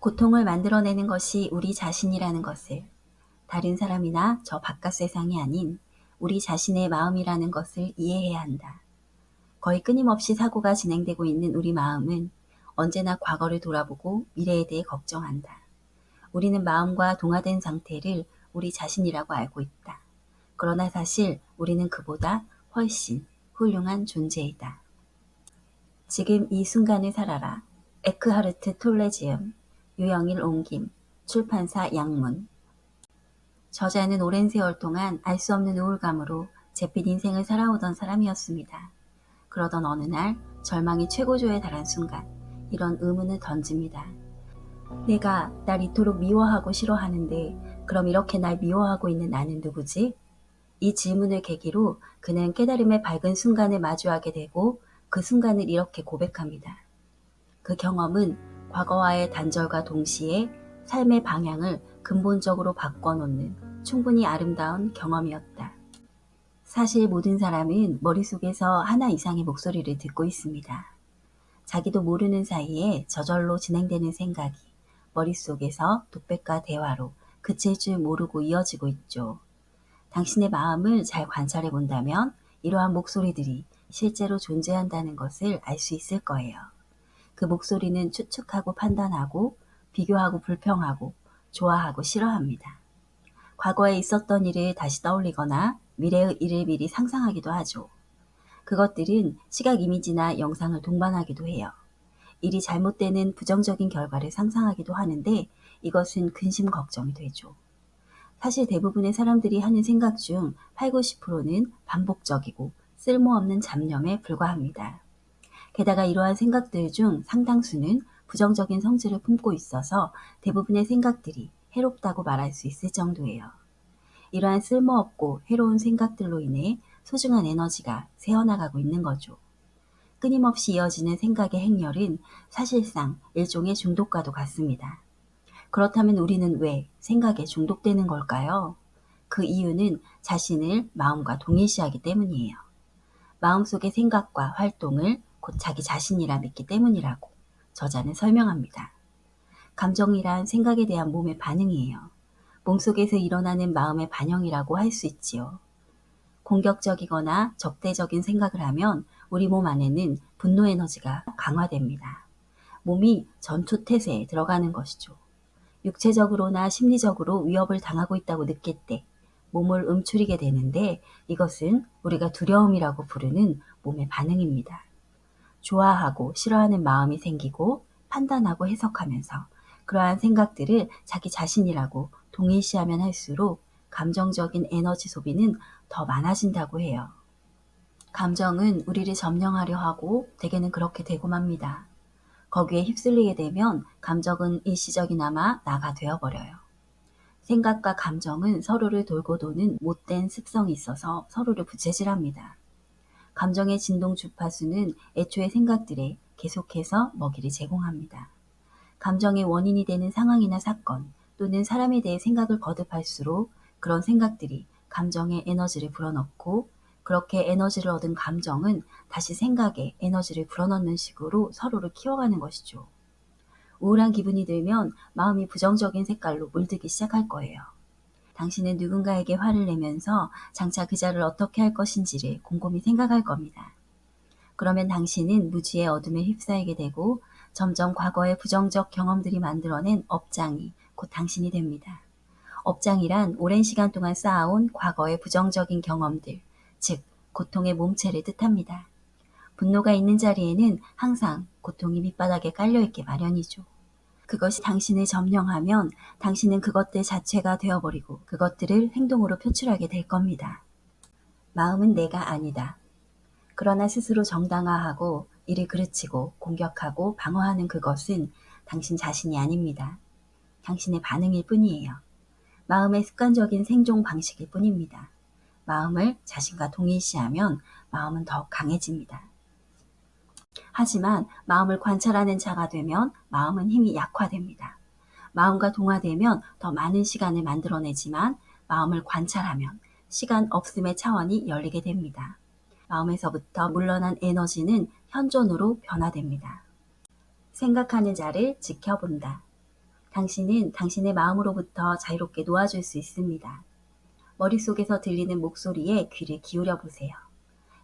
고통을 만들어내는 것이 우리 자신이라는 것을, 다른 사람이나 저 바깥 세상이 아닌 우리 자신의 마음이라는 것을 이해해야 한다. 거의 끊임없이 사고가 진행되고 있는 우리 마음은 언제나 과거를 돌아보고 미래에 대해 걱정한다. 우리는 마음과 동화된 상태를 우리 자신이라고 알고 있다. 그러나 사실 우리는 그보다 훨씬 훌륭한 존재이다. 지금 이 순간을 살아라. 에크하르트 톨레 지음, 유영일 옮김, 출판사 양문. 저자는 오랜 세월 동안 알 수 없는 우울감으로 잿빛 인생을 살아오던 사람이었습니다. 그러던 어느 날 절망이 최고조에 달한 순간 이런 의문을 던집니다. 내가 날 이토록 미워하고 싫어하는데 그럼 이렇게 날 미워하고 있는 나는 누구지? 이 질문을 계기로 그는 깨달음의 밝은 순간을 마주하게 되고 그 순간을 이렇게 고백합니다. 그 경험은 과거와의 단절과 동시에 삶의 방향을 근본적으로 바꿔놓는 충분히 아름다운 경험이었다. 사실 모든 사람은 머릿속에서 하나 이상의 목소리를 듣고 있습니다. 자기도 모르는 사이에 저절로 진행되는 생각이 머릿속에서 독백과 대화로 그칠 줄 모르고 이어지고 있죠. 당신의 마음을 잘 관찰해 본다면 이러한 목소리들이 실제로 존재한다는 것을 알 수 있을 거예요. 그 목소리는 추측하고 판단하고 비교하고 불평하고 좋아하고 싫어합니다. 과거에 있었던 일을 다시 떠올리거나 미래의 일을 미리 상상하기도 하죠. 그것들은 시각 이미지나 영상을 동반하기도 해요. 일이 잘못되는 부정적인 결과를 상상하기도 하는데 이것은 근심 걱정이 되죠. 사실 대부분의 사람들이 하는 생각 중 8, 90%는 반복적이고 쓸모없는 잡념에 불과합니다. 게다가 이러한 생각들 중 상당수는 부정적인 성질을 품고 있어서 대부분의 생각들이 해롭다고 말할 수 있을 정도예요. 이러한 쓸모없고 해로운 생각들로 인해 소중한 에너지가 새어나가고 있는 거죠. 끊임없이 이어지는 생각의 행렬은 사실상 일종의 중독과도 같습니다. 그렇다면 우리는 왜 생각에 중독되는 걸까요? 그 이유는 자신을 마음과 동일시하기 때문이에요. 마음속의 생각과 활동을 곧 자기 자신이라 믿기 때문이라고 저자는 설명합니다. 감정이란 생각에 대한 몸의 반응이에요. 몸속에서 일어나는 마음의 반영이라고 할 수 있지요. 공격적이거나 적대적인 생각을 하면 우리 몸 안에는 분노 에너지가 강화됩니다. 몸이 전투태세에 들어가는 것이죠. 육체적으로나 심리적으로 위협을 당하고 있다고 느낄 때 몸을 움츠리게 되는데 이것은 우리가 두려움이라고 부르는 몸의 반응입니다. 좋아하고 싫어하는 마음이 생기고 판단하고 해석하면서 그러한 생각들을 자기 자신이라고 동일시하면 할수록 감정적인 에너지 소비는 더 많아진다고 해요. 감정은 우리를 점령하려 하고 대개는 그렇게 되고 맙니다. 거기에 휩쓸리게 되면 감정은 일시적이나마 나가 되어버려요. 생각과 감정은 서로를 돌고 도는 못된 습성이 있어서 서로를 부채질합니다. 감정의 진동 주파수는 애초의 생각들에 계속해서 먹이를 제공합니다. 감정의 원인이 되는 상황이나 사건 또는 사람에 대해 생각을 거듭할수록 그런 생각들이 감정에 에너지를 불어넣고 그렇게 에너지를 얻은 감정은 다시 생각에 에너지를 불어넣는 식으로 서로를 키워가는 것이죠. 우울한 기분이 들면 마음이 부정적인 색깔로 물들기 시작할 거예요. 당신은 누군가에게 화를 내면서 장차 그 자를 어떻게 할 것인지를 곰곰이 생각할 겁니다. 그러면 당신은 무지의 어둠에 휩싸이게 되고 점점 과거의 부정적 경험들이 만들어낸 업장이 곧 당신이 됩니다. 업장이란 오랜 시간 동안 쌓아온 과거의 부정적인 경험들, 즉 고통의 몸체를 뜻합니다. 분노가 있는 자리에는 항상 고통이 밑바닥에 깔려있게 마련이죠. 그것이 당신을 점령하면 당신은 그것들 자체가 되어버리고 그것들을 행동으로 표출하게 될 겁니다. 마음은 내가 아니다. 그러나 스스로 정당화하고 이를 그르치고 공격하고 방어하는 그것은 당신 자신이 아닙니다. 당신의 반응일 뿐이에요. 마음의 습관적인 생존 방식일 뿐입니다. 마음을 자신과 동일시하면 마음은 더 강해집니다. 하지만 마음을 관찰하는 자가 되면 마음은 힘이 약화됩니다. 마음과 동화되면 더 많은 시간을 만들어내지만 마음을 관찰하면 시간 없음의 차원이 열리게 됩니다. 마음에서부터 물러난 에너지는 현존으로 변화됩니다. 생각하는 자를 지켜본다. 당신은 당신의 마음으로부터 자유롭게 놓아줄 수 있습니다. 머릿속에서 들리는 목소리에 귀를 기울여 보세요.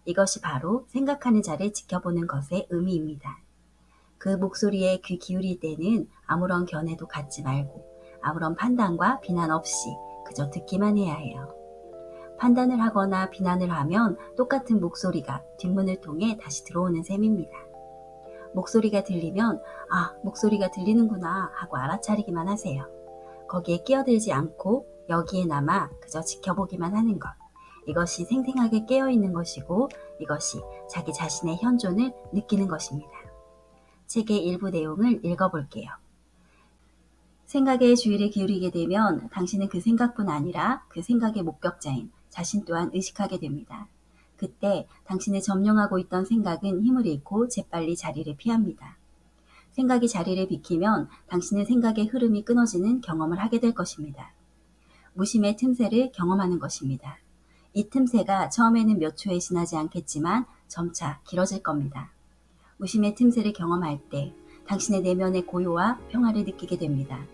이것이 바로 생각하는 자를 지켜보는 것의 의미입니다. 그 목소리에 귀 기울일 때는 아무런 견해도 갖지 말고 아무런 판단과 비난 없이 그저 듣기만 해야 해요. 판단을 하거나 비난을 하면 똑같은 목소리가 뒷문을 통해 다시 들어오는 셈입니다. 목소리가 들리면 목소리가 들리는구나 하고 알아차리기만 하세요. 거기에 끼어들지 않고 여기에 남아 그저 지켜보기만 하는 것. 이것이 생생하게 깨어있는 것이고 이것이 자기 자신의 현존을 느끼는 것입니다. 책의 일부 내용을 읽어볼게요. 생각에 주의를 기울이게 되면 당신은 그 생각뿐 아니라 그 생각의 목격자인 자신 또한 의식하게 됩니다. 그때 당신을 점령하고 있던 생각은 힘을 잃고 재빨리 자리를 피합니다. 생각이 자리를 비키면 당신은 생각의 흐름이 끊어지는 경험을 하게 될 것입니다. 무심의 틈새를 경험하는 것입니다. 이 틈새가 처음에는 몇 초에 지나지 않겠지만 점차 길어질 겁니다. 무심의 틈새를 경험할 때 당신의 내면의 고요와 평화를 느끼게 됩니다.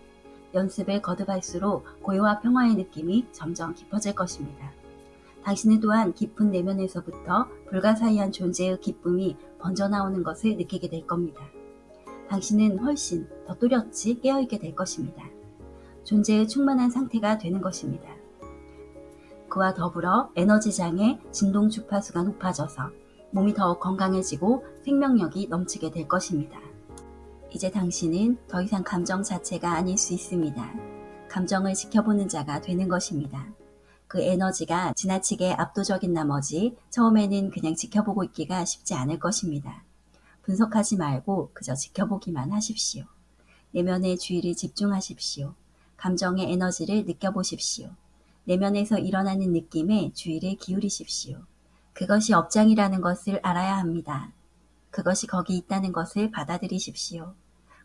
연습을 거듭할수록 고요와 평화의 느낌이 점점 깊어질 것입니다. 당신은 또한 깊은 내면에서부터 불가사의한 존재의 기쁨이 번져나오는 것을 느끼게 될 겁니다. 당신은 훨씬 더 또렷이 깨어있게 될 것입니다. 존재의 충만한 상태가 되는 것입니다. 그와 더불어 에너지장의 진동 주파수가 높아져서 몸이 더욱 건강해지고 생명력이 넘치게 될 것입니다. 이제 당신은 더 이상 감정 자체가 아닐 수 있습니다. 감정을 지켜보는 자가 되는 것입니다. 그 에너지가 지나치게 압도적인 나머지 처음에는 그냥 지켜보고 있기가 쉽지 않을 것입니다. 분석하지 말고 그저 지켜보기만 하십시오. 내면의 주의를 집중하십시오. 감정의 에너지를 느껴보십시오. 내면에서 일어나는 느낌에 주의를 기울이십시오. 그것이 업장이라는 것을 알아야 합니다. 그것이 거기 있다는 것을 받아들이십시오.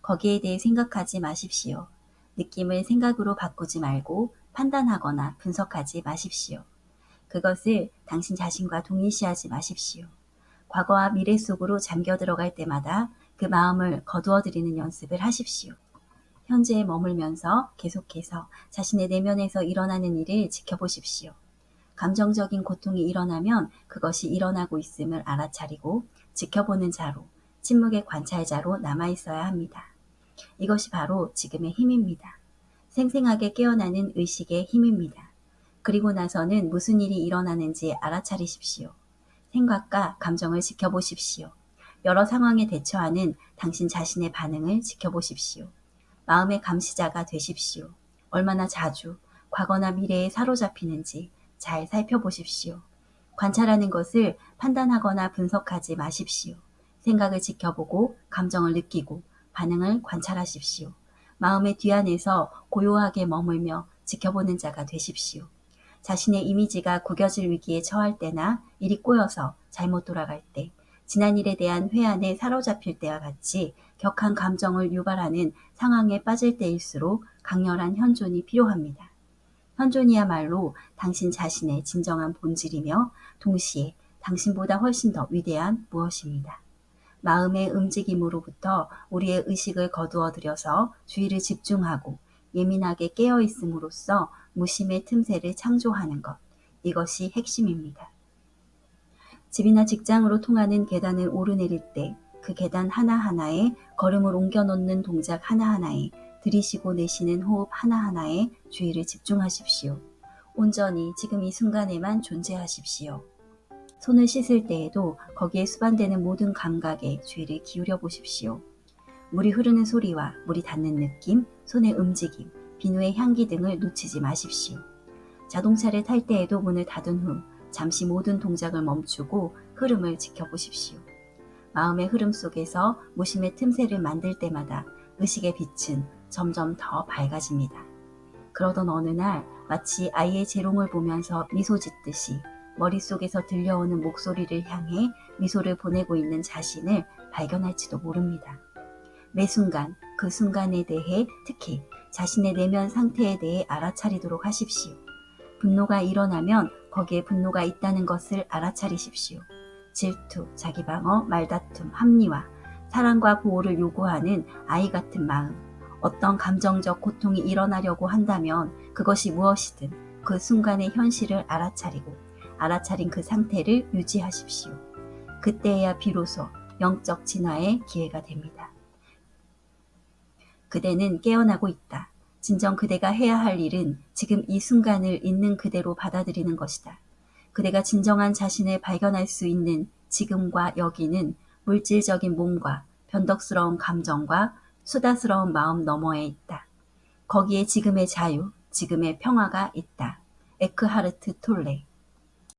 거기에 대해 생각하지 마십시오. 느낌을 생각으로 바꾸지 말고 판단하거나 분석하지 마십시오. 그것을 당신 자신과 동일시하지 마십시오. 과거와 미래 속으로 잠겨 들어갈 때마다 그 마음을 거두어들이는 연습을 하십시오. 현재에 머물면서 계속해서 자신의 내면에서 일어나는 일을 지켜보십시오. 감정적인 고통이 일어나면 그것이 일어나고 있음을 알아차리고 지켜보는 자로, 침묵의 관찰자로 남아있어야 합니다. 이것이 바로 지금의 힘입니다. 생생하게 깨어나는 의식의 힘입니다. 그리고 나서는 무슨 일이 일어나는지 알아차리십시오. 생각과 감정을 지켜보십시오. 여러 상황에 대처하는 당신 자신의 반응을 지켜보십시오. 마음의 감시자가 되십시오. 얼마나 자주 과거나 미래에 사로잡히는지 잘 살펴보십시오. 관찰하는 것을 판단하거나 분석하지 마십시오. 생각을 지켜보고 감정을 느끼고 반응을 관찰하십시오. 마음의 뒤안에서 고요하게 머물며 지켜보는 자가 되십시오. 자신의 이미지가 구겨질 위기에 처할 때나 일이 꼬여서 잘못 돌아갈 때, 지난 일에 대한 회한에 사로잡힐 때와 같이 격한 감정을 유발하는 상황에 빠질 때일수록 강렬한 현존이 필요합니다. 현존이야말로 당신 자신의 진정한 본질이며 동시에 당신보다 훨씬 더 위대한 무엇입니다. 마음의 움직임으로부터 우리의 의식을 거두어 들여서 주의를 집중하고 예민하게 깨어 있음으로써 무심의 틈새를 창조하는 것. 이것이 핵심입니다. 집이나 직장으로 통하는 계단을 오르내릴 때 그 계단 하나하나에 걸음을 옮겨 놓는 동작 하나하나에 들이쉬고 내쉬는 호흡 하나하나에 주의를 집중하십시오. 온전히 지금 이 순간에만 존재하십시오. 손을 씻을 때에도 거기에 수반되는 모든 감각에 주의를 기울여 보십시오. 물이 흐르는 소리와 물이 닿는 느낌, 손의 움직임, 비누의 향기 등을 놓치지 마십시오. 자동차를 탈 때에도 문을 닫은 후 잠시 모든 동작을 멈추고 흐름을 지켜보십시오. 마음의 흐름 속에서 무심의 틈새를 만들 때마다 의식의 빛은 점점 더 밝아집니다. 그러던 어느 날 마치 아이의 재롱을 보면서 미소 짓듯이 머릿속에서 들려오는 목소리를 향해 미소를 보내고 있는 자신을 발견할지도 모릅니다. 매 순간 그 순간에 대해 특히 자신의 내면 상태에 대해 알아차리도록 하십시오. 분노가 일어나면 거기에 분노가 있다는 것을 알아차리십시오. 질투, 자기방어, 말다툼, 합리화, 사랑과 보호를 요구하는 아이 같은 마음, 어떤 감정적 고통이 일어나려고 한다면 그것이 무엇이든 그 순간의 현실을 알아차리고 알아차린 그 상태를 유지하십시오. 그때야 비로소 영적 진화의 기회가 됩니다. 그대는 깨어나고 있다. 진정 그대가 해야 할 일은 지금 이 순간을 있는 그대로 받아들이는 것이다. 그대가 진정한 자신을 발견할 수 있는 지금과 여기는 물질적인 몸과 변덕스러운 감정과 수다스러운 마음 너머에 있다. 거기에 지금의 자유, 지금의 평화가 있다. 에크하르트 톨레